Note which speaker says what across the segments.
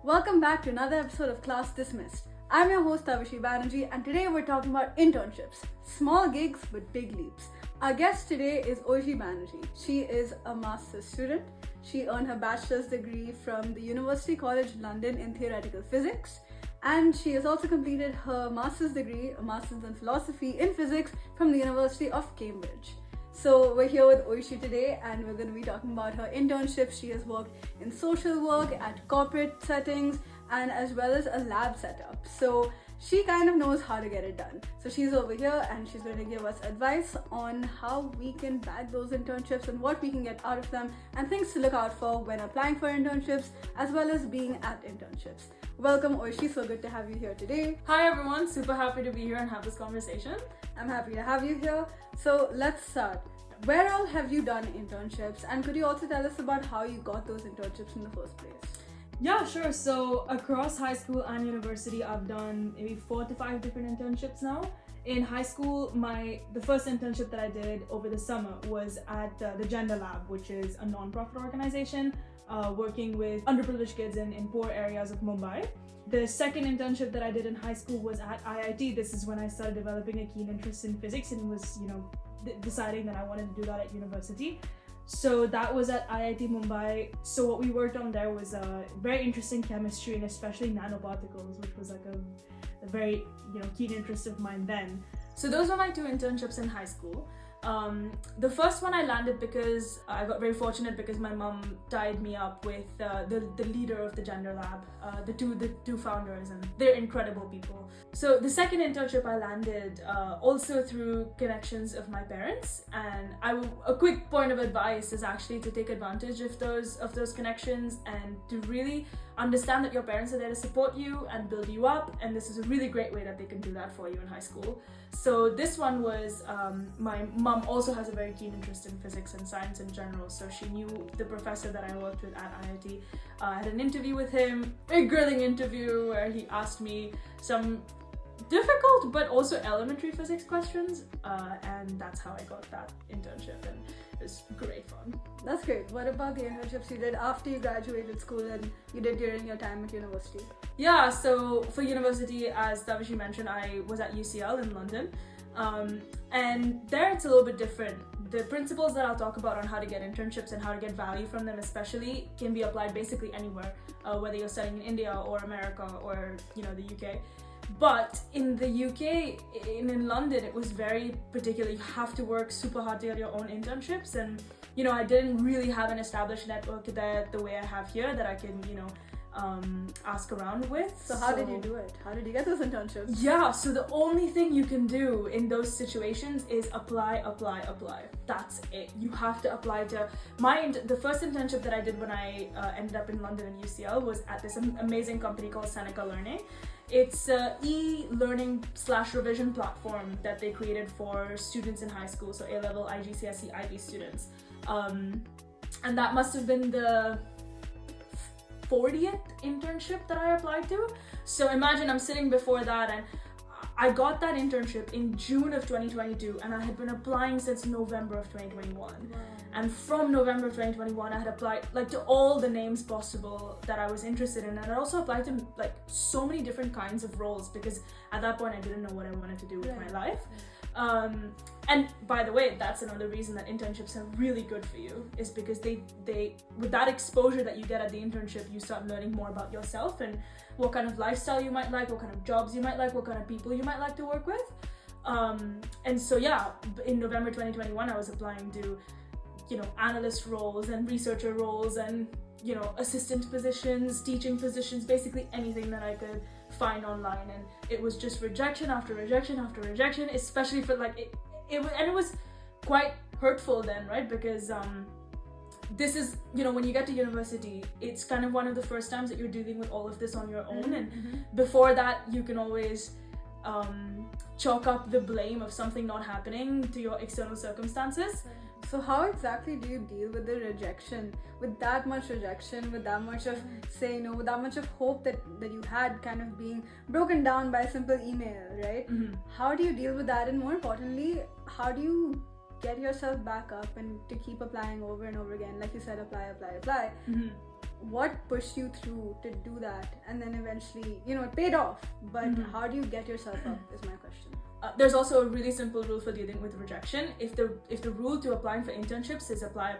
Speaker 1: Welcome back to another episode of Class Dismissed. I'm your host Tavishee Banerjee, and today we're talking about internships, small gigs with big leaps. Our guest today is Oishee Banerjee. She is a master's student. She earned her bachelor's degree from the University College London in theoretical physics, and she has also completed her master's degree, a master's in philosophy in physics from the University of Cambridge. So we're here with Oishee today, and we're going to be talking about her internships. She has worked in social work, at corporate settings, and as well as a lab setup. So she kind of knows how to get it done. So she's over here and she's going to give us advice on how we can bag those internships and what we can get out of them and things to look out for when applying for internships as well as being at internships. Welcome, Oishee. So good to have you here today.
Speaker 2: Hi everyone, super happy to be here and have this conversation.
Speaker 1: I'm happy to have you here. So let's start. Where all have you done internships, and could you also tell us about how you got those internships in the first place?
Speaker 2: Yeah, sure. So across high school and university, I've done maybe 4 to 5 different internships now. In high school, the first internship that I did over the summer was at the Gender Lab, which is a non-profit organization working with underprivileged kids in poor areas of Mumbai. The second internship that I did in high school was at IIT. This is when I started developing a keen interest in physics and was, deciding that I wanted to do that at university. So that was at IIT Mumbai. So what we worked on there was very interesting chemistry and especially nanoparticles, which was like a very keen interest of mine then. So those were my 2 internships in high school. The first one I landed because I got very fortunate because my mom tied me up with the leader of the Gender Lab, the two founders, and they're incredible people. So the second internship I landed also through connections of my parents, and a quick point of advice is actually to take advantage of those connections and to really understand that your parents are there to support you and build you up, and this is a really great way that they can do that for you in high school. So this one was my mom also has a very keen interest in physics and science in general, so she knew the professor that I worked with at IIT. I had an interview with him, a grilling interview where he asked me some difficult but also elementary physics questions, and that's how I got that internship, and it was great fun.
Speaker 1: That's great. What about the internships you did after you graduated school and you did during your time at university?
Speaker 2: Yeah, so for university, as Tavishee mentioned, I was at UCL in London, and there it's a little bit different. The principles that I'll talk about on how to get internships and how to get value from them especially can be applied basically anywhere, whether you're studying in India or America or the UK. But in the UK, in London, it was very particular. You have to work super hard to get your own internships, and I didn't really have an established network there the way I have here that I can ask around with.
Speaker 1: So how did you do it? How did you get those internships?
Speaker 2: Yeah, so the only thing you can do in those situations is apply. That's it. You have to apply to the first internship that I did when I ended up in London and UCL was at this amazing company called Seneca Learning. It's an e-learning/revision platform that they created for students in high school, so A-level, IGCSE, IB students. And that must have been the 40th internship that I applied to. So imagine I'm sitting before that, and I got that internship in June of 2022, and I had been applying since November of 2021.
Speaker 1: Wow.
Speaker 2: And from November of 2021, I had applied to all the names possible that I was interested in, and I also applied to so many different kinds of roles because at that point I didn't know what I wanted to do with my life. And by the way, that's another reason that internships are really good for you, is because they with that exposure that you get at the internship, you start learning more about yourself and what kind of lifestyle you might like, what kind of jobs you might like, what kind of people you might like to work with. And so yeah, in November 2021, I was applying to analyst roles and researcher roles and assistant positions, teaching positions, basically anything that I could find online, and it was just rejection after rejection after rejection, especially for it was quite hurtful then, right? Because this is when you get to university, it's kind of one of the first times that you're dealing with all of this on your own, and before that you can always chalk up the blame of something not happening to your external circumstances.
Speaker 1: So how exactly do you deal with the rejection, with that much rejection, with that much of saying no, with that much of hope that you had kind of being broken down by a simple email, right? How do you deal with that, and more importantly, how do you get yourself back up and to keep applying over and over again? Like you said, apply. what pushed you through to do that, and then eventually, it paid off, but how do you get yourself up is my question.
Speaker 2: There's also a really simple rule for dealing with rejection. If the rule to applying for internships is apply,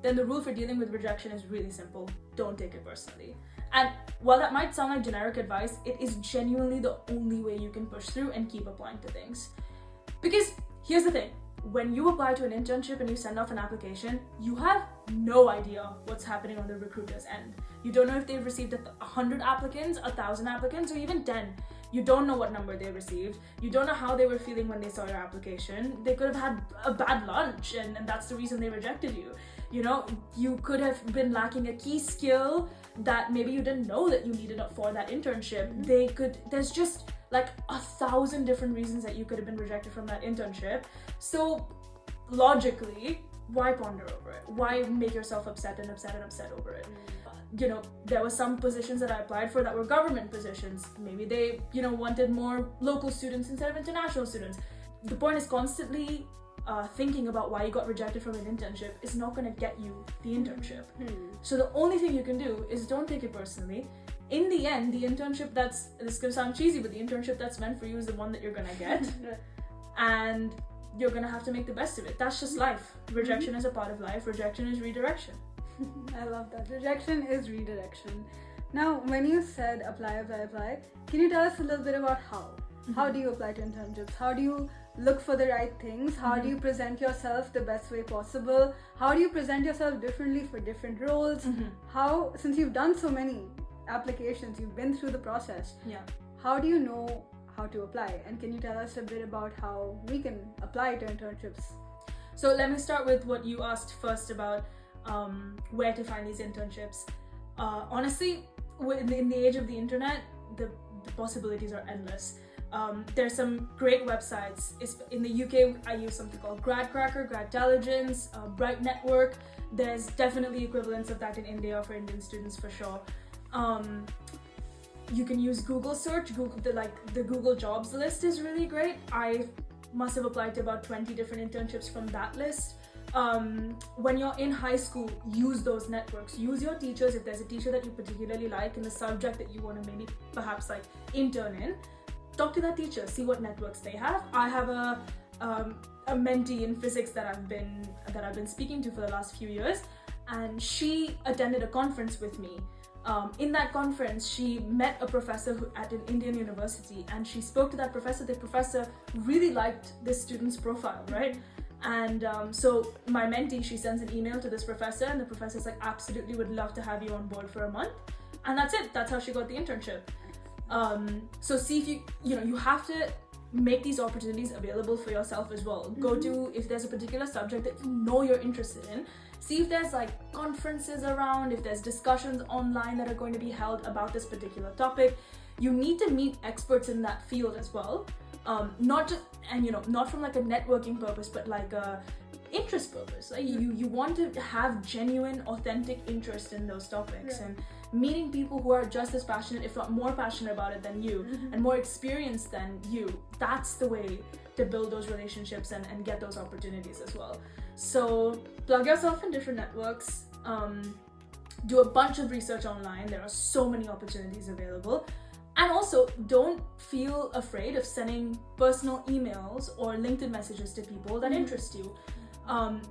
Speaker 2: then the rule for dealing with rejection is really simple. Don't take it personally. And while that might sound like generic advice, it is genuinely the only way you can push through and keep applying to things. Because here's the thing, when you apply to an internship and you send off an application, you have no idea what's happening on the recruiter's end. You don't know if they've received 100 applicants, 1,000 applicants, or even 10. You don't know what number they received. You don't know how they were feeling when they saw your application. They could have had a bad lunch and that's the reason they rejected you. You could have been lacking a key skill that maybe you didn't know that you needed for that internship. There's just like 1,000 different reasons that you could have been rejected from that internship. So logically, why ponder over it? Why make yourself upset over it? There were some positions that I applied for that were government positions. Maybe they, wanted more local students instead of international students. The point is constantly thinking about why you got rejected from an internship is not going to get you the internship. So the only thing you can do is don't take it personally. In the end, the internship this is going to sound cheesy, but the internship that's meant for you is the one that you're going to get. And you're going to have to make the best of it. That's just life. Rejection is a part of life. Rejection is redirection.
Speaker 1: I love that. Rejection is redirection. Now, when you said apply, can you tell us a little bit about how? How do you apply to internships? How do you look for the right things? How do you present yourself the best way possible? How do you present yourself differently for different roles? How, since you've done so many applications, you've been through the process, how do you know how to apply? And can you tell us a bit about how we can apply to internships?
Speaker 2: So let me start with what you asked first about where to find these internships. Honestly, in the age of the internet, the possibilities are endless. There's some great websites. In the UK, I use something called GradCracker, Gradtelligence, Bright Network. There's definitely equivalents of that in India for Indian students for sure. You can use Google search. The Google jobs list is really great. I must have applied to about 20 different internships from that list. When you're in high school, use those networks. Use your teachers. If there's a teacher that you particularly like in the subject that you want to maybe perhaps intern in, talk to that teacher, see what networks they have. I have a mentee in physics that I've been speaking to for the last few years, and she attended a conference with me. In that conference, she met a professor at an Indian university, and she spoke to that professor. The professor really liked this student's profile, right? And so my mentee, she sends an email to this professor, and the professor's like, absolutely would love to have you on board for a month. And that's it. That's how she got the internship. So see if you have to make these opportunities available for yourself as well. Go to, if there's a particular subject that you know you're interested in, see if there's conferences around, if there's discussions online that are going to be held about this particular topic. You need to meet experts in that field as well. Not from a networking purpose, but a interest purpose. You want to have genuine, authentic interest in those topics, and meeting people who are just as passionate, if not more passionate about it than you, and more experienced than you. That's the way to build those relationships and get those opportunities as well. So plug yourself in different networks. Do a bunch of research online. There are so many opportunities available. And also, don't feel afraid of sending personal emails or LinkedIn messages to people that interest you.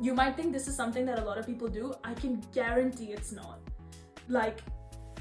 Speaker 2: You might think this is something that a lot of people do. I can guarantee it's not.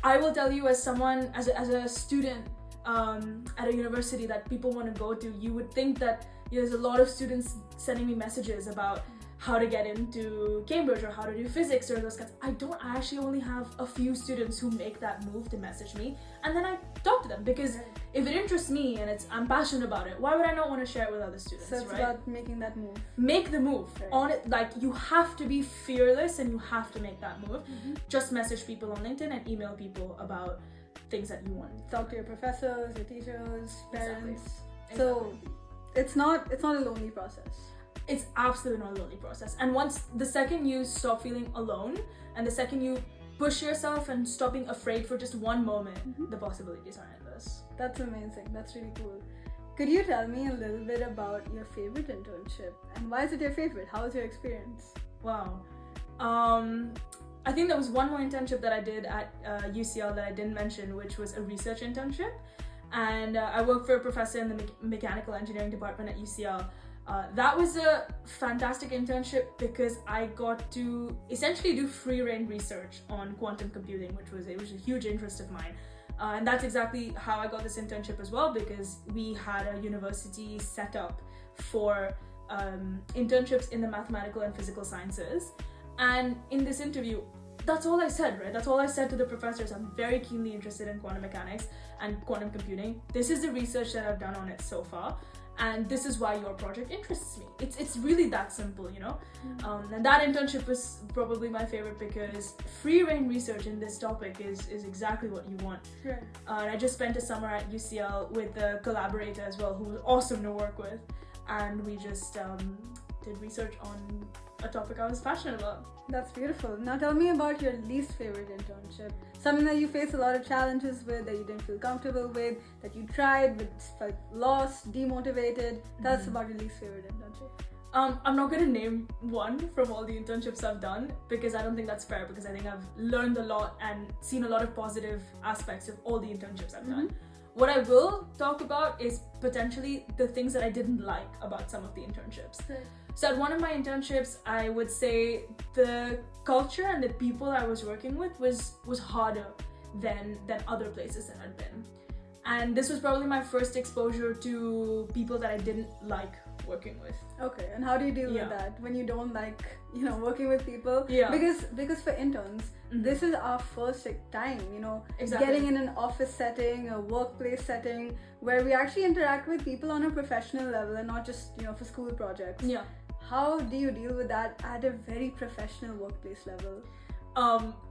Speaker 2: I will tell you, as someone, as a student at a university that people want to go to, you would think that there's a lot of students sending me messages about how to get into Cambridge or how to do physics or those kinds. I actually only have a few students who make that move to message me, and then I talk to them, because if it interests me and I'm passionate about it, why would I not want to share it with other students?
Speaker 1: So it's about making that move.
Speaker 2: Make the move. On it, you have to be fearless and you have to make that move. Just message people on LinkedIn and email people about things that you want.
Speaker 1: Talk to your professors, your teachers, parents.
Speaker 2: Exactly.
Speaker 1: So it's not a lonely process.
Speaker 2: It's absolutely not a lonely process. And the second you stop feeling alone, and the second you push yourself and stop being afraid for just one moment, the possibilities are endless.
Speaker 1: That's amazing. That's really cool. Could you tell me a little bit about your favorite internship, and why is it your favorite? How was your experience?
Speaker 2: Wow. I think there was one more internship that I did at UCL that I didn't mention, which was a research internship. And I worked for a professor in the mechanical engineering department at UCL. That was a fantastic internship because I got to essentially do free reign research on quantum computing, which was a huge interest of mine. And that's exactly how I got this internship as well, because we had a university set up for internships in the mathematical and physical sciences. And in this interview, that's all I said, right? That's all I said to the professors. I'm very keenly interested in quantum mechanics and quantum computing. This is the research that I've done on it so far, and this is why your project interests me. It's really that simple, you know? And that internship was probably my favorite because free reign research in this topic is exactly what you want.
Speaker 1: Right.
Speaker 2: And I just spent a summer at UCL with a collaborator as well, who was awesome to work with. And we just did research on a topic I was passionate about.
Speaker 1: That's beautiful. Now tell me about your least favorite internship. Something that you faced a lot of challenges with, that you didn't feel comfortable with, that you tried but felt lost, demotivated. Tell us about your least favorite internship.
Speaker 2: I'm not going to name one from all the internships I've done because I don't think that's fair, because I think I've learned a lot and seen a lot of positive aspects of all the internships I've done. What I will talk about is potentially the things that I didn't like about some of the internships.
Speaker 1: Right.
Speaker 2: So at one of my internships, I would say the culture and the people I was working with was harder than other places that I'd been. And this was probably my first exposure to people that I didn't like working with.
Speaker 1: Okay, and how do you deal with that when you don't like, working with people?
Speaker 2: Yeah.
Speaker 1: Because for interns, this is our first time,
Speaker 2: Exactly.
Speaker 1: getting in an office setting, a workplace setting, where we actually interact with people on a professional level and not just, for school projects.
Speaker 2: Yeah.
Speaker 1: How do you deal with that at a very professional workplace level?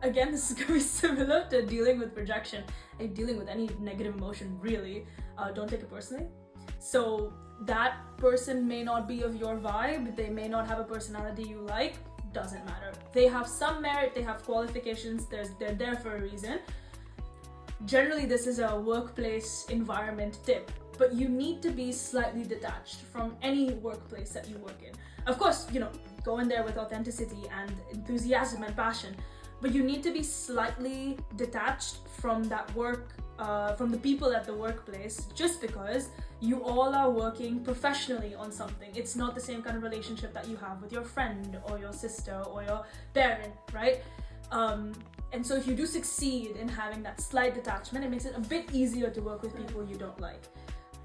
Speaker 2: Again, this is going to be similar to dealing with rejection and dealing with any negative emotion, really. Don't take it personally. So that person may not be of your vibe, they may not have a personality you like, doesn't matter. They have some merit, they have qualifications, they're there for a reason. Generally, this is a workplace environment tip, but you need to be slightly detached from any workplace that you work in. Of course, go in there with authenticity and enthusiasm and passion, but you need to be slightly detached from that work, from the people at the workplace, just because you all are working professionally on something. It's not the same kind of relationship that you have with your friend or your sister or your parent, right? And so if you do succeed in having that slight detachment, it makes it a bit easier to work with people you don't like.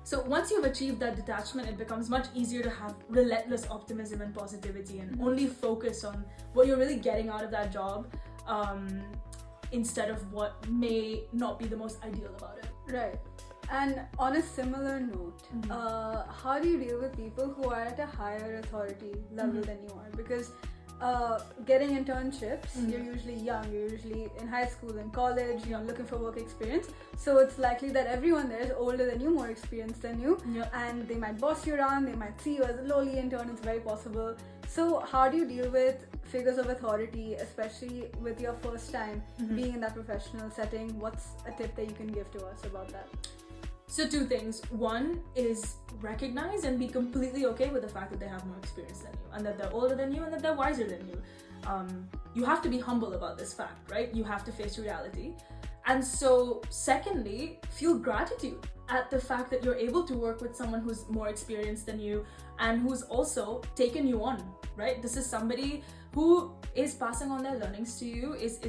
Speaker 2: So once you've achieved that detachment, it becomes much easier to have relentless optimism and positivity and only focus on what you're really getting out of that job, instead of what may not be the most ideal about it.
Speaker 1: Right. And on a similar note, how do you deal with people who are at a higher authority level than you are? Because getting internships, you're usually young, you're usually in high school and college, you're looking for work experience. So it's likely that everyone there is older than you, more experienced than you, and they might boss you around, they might see you as a lowly intern, it's very possible. So how do you deal with figures of authority, especially with your first time being in that professional setting? What's a tip that you can give to us about that?
Speaker 2: So two things. One is recognize and be completely okay with the fact that they have more experience than you and that they're older than you and that they're wiser than you. You have to be humble about this fact, right? You have to face reality. And so secondly, feel gratitude at the fact that you're able to work with someone who's more experienced than you and who's also taken you on, right? This is somebody who is passing on their learnings to you, is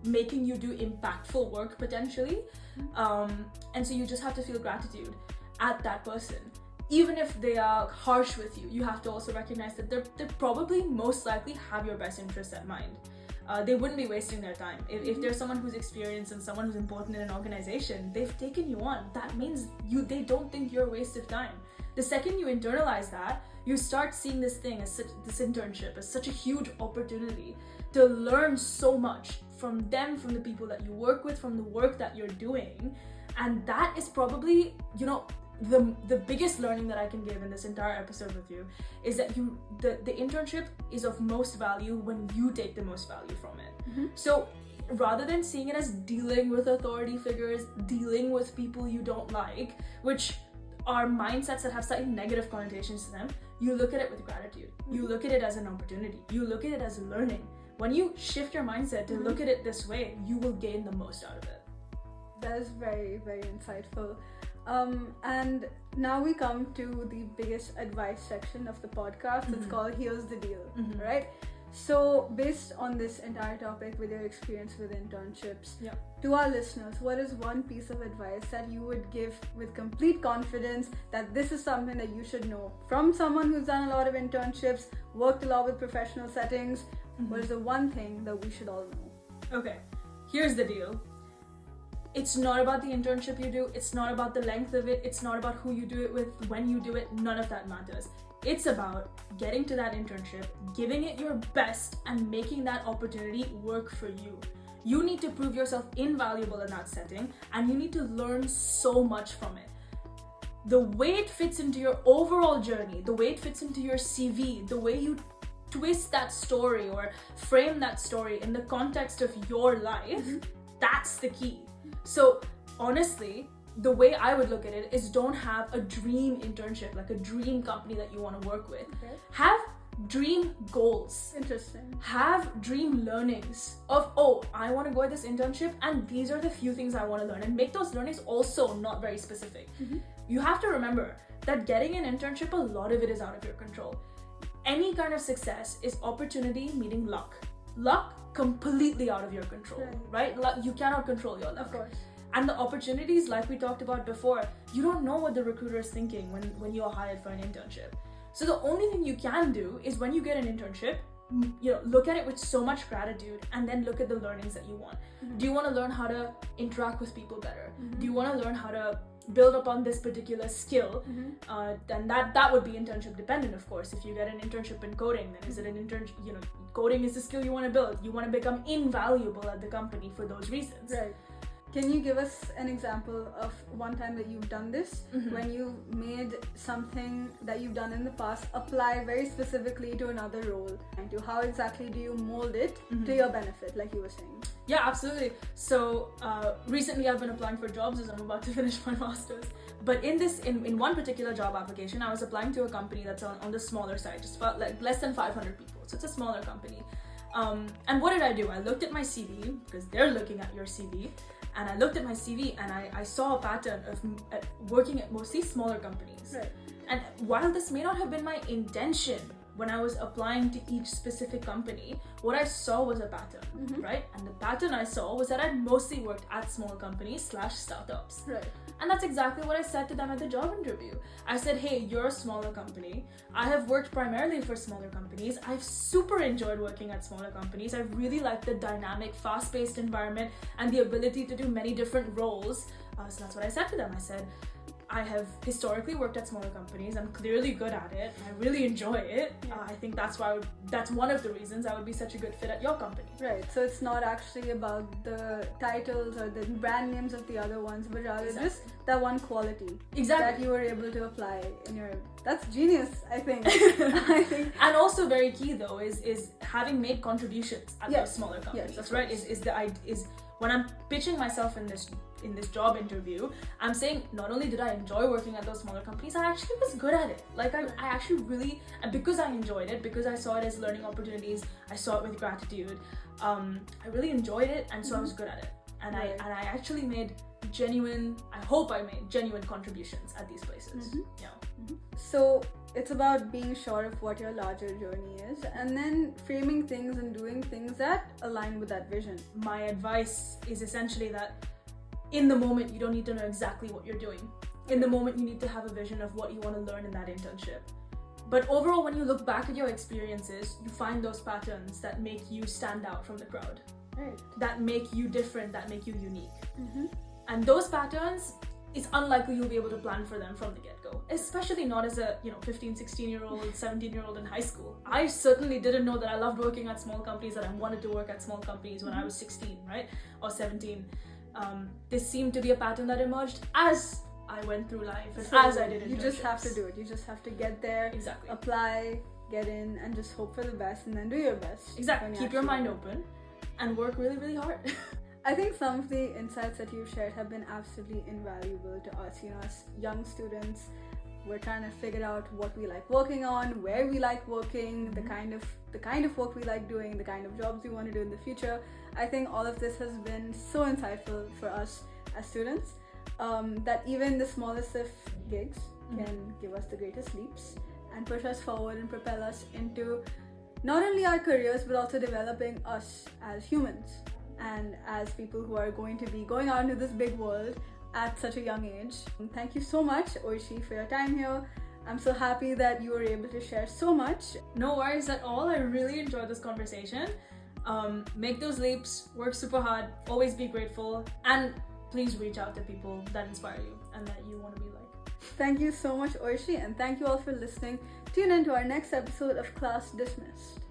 Speaker 2: making you do impactful work potentially. And so you just have to feel gratitude at that person. Even if they are harsh with you, you have to also recognize that they probably most likely have your best interests at mind. They wouldn't be wasting their time. If there's someone who's experienced and someone who's important in an organization, they've taken you on. That means they don't think you're a waste of time. The second you internalize that, you start seeing this internship as such a huge opportunity to learn so much from them, from the people that you work with, from the work that you're doing. And that is probably, the biggest learning that I can give in this entire episode with you is that the internship is of most value when you take the most value from it. So rather than seeing it as dealing with authority figures, dealing with people you don't like, which are mindsets that have slightly negative connotations to them, you look at it with gratitude. You look at it as an opportunity. You look at it as learning. when you shift your mindset to look at it this way, you will gain the most out of it.
Speaker 1: That is very, very insightful. And now we come to the biggest advice section of the podcast. It's called Here's the Deal, right? So based on this entire topic with your experience with internships, to our listeners, what is one piece of advice that you would give with complete confidence that this is something that you should know from someone who's done a lot of internships, worked a lot with professional settings? What is the one thing that we should all know?
Speaker 2: Okay, here's the deal. It's not about the internship you do. It's not about the length of it. It's not about who you do it with, when you do it. None of that matters. It's about getting to that internship, giving it your best, and making that opportunity work for you. You need to prove yourself invaluable in that setting, and you need to learn so much from it. The way it fits into your overall journey, the way it fits into your CV, the way you twist that story or frame that story in the context of your life, that's the key. So honestly, the way I would look at it is don't have a dream internship, like a dream company that you want to work with. Have dream goals.
Speaker 1: Interesting.
Speaker 2: Have dream learnings of, oh, I want to go at this internship and these are the few things I want to learn, and make those learnings also not very specific. You have to remember that getting an internship, a lot of it is out of your control. Any kind of success is opportunity meeting luck. Luck completely out of your control, right? Luck, you cannot control your luck.
Speaker 1: Of course.
Speaker 2: And the opportunities, like we talked about before, you don't know what the recruiter is thinking when you're hired for an internship. So the only thing you can do is when you get an internship, look at it with so much gratitude and then look at the learnings that you want. Do you want to learn how to interact with people better? Do you want to learn how to build upon this particular skill? Then that would be internship dependent, of course. If you get an internship in coding, then is it an internship? Coding is the skill you want to build. You want to become invaluable at the company for those reasons.
Speaker 1: Right. Can you give us an example of one time that you've done this, when you made something that you've done in the past apply very specifically to another role? And to how exactly do you mold it to your benefit, like you were saying?
Speaker 2: Yeah, absolutely. So recently I've been applying for jobs as I'm about to finish my master's. But in one particular job application, I was applying to a company that's on the smaller side, just about like less than 500 people. So it's a smaller company. And what did I do? I looked at my CV, because they're looking at your CV. And I looked at my CV and I saw a pattern of working at mostly smaller companies.
Speaker 1: Right.
Speaker 2: And while this may not have been my intention when I was applying to each specific company, what I saw was a pattern, right? And the pattern I saw was that I'd mostly worked at small companies / startups.
Speaker 1: Right.
Speaker 2: And that's exactly what I said to them at the job interview. I said, hey, you're a smaller company. I have worked primarily for smaller companies. I've super enjoyed working at smaller companies. I really like the dynamic, fast-paced environment and the ability to do many different roles. So that's what I said to them. I said, I have historically worked at smaller companies. I'm clearly good at it. I really enjoy it. I think that's one of the reasons I would be such a good fit at your company.
Speaker 1: Right. So it's not actually about the titles or the brand names of the other ones, but rather just that one quality that you were able to apply in your. That's genius, I think.
Speaker 2: And also very key though is having made contributions at those smaller companies. That's right. Is when I'm pitching myself in this job interview, I'm saying not only did I enjoy working at those smaller companies, I actually was good at it. Like I actually really, because I enjoyed it, because I saw it as learning opportunities, I saw it with gratitude. I really enjoyed it, and so I was good at it. And I actually made genuine contributions at these places.
Speaker 1: So it's about being sure of what your larger journey is, and then framing things and doing things that align with that vision.
Speaker 2: My advice is essentially that in the moment, you don't need to know exactly what you're doing. In the moment, you need to have a vision of what you want to learn in that internship. But overall, when you look back at your experiences, you find those patterns that make you stand out from the crowd.
Speaker 1: Right.
Speaker 2: That make you different, that make you unique. And those patterns, it's unlikely you'll be able to plan for them from the get-go. Especially not as a 15, 16-year-old, 17-year-old in high school. I certainly didn't know that I loved working at small companies, that I wanted to work at small companies when I was 16, right? Or 17. This seemed to be a pattern that emerged as I went through life and as I did internships.
Speaker 1: You just have to do it. You just have to get there, apply, get in, and just hope for the best, and then do your best.
Speaker 2: Exactly. Keep your mind open and work really, really hard.
Speaker 1: I think some of the insights that you've shared have been absolutely invaluable to us, as young students We're trying to figure out what we like working on, where we like working, the kind of work we like doing, the kind of jobs we want to do in the future. I think all of this has been so insightful for us as students, that even the smallest of gigs can give us the greatest leaps and push us forward and propel us into not only our careers but also developing us as humans and as people who are going to be going out into this big world at such a young age. Thank you so much, Oishee, for your time here. I'm so happy that you were able to share so much.
Speaker 2: No worries at all. I really enjoyed this conversation. Make those leaps, work super hard, always be grateful, and please reach out to people that inspire you and that you want to be like.
Speaker 1: Thank you so much, Oishee, and thank you all for listening. Tune in to our next episode of Class Dismissed.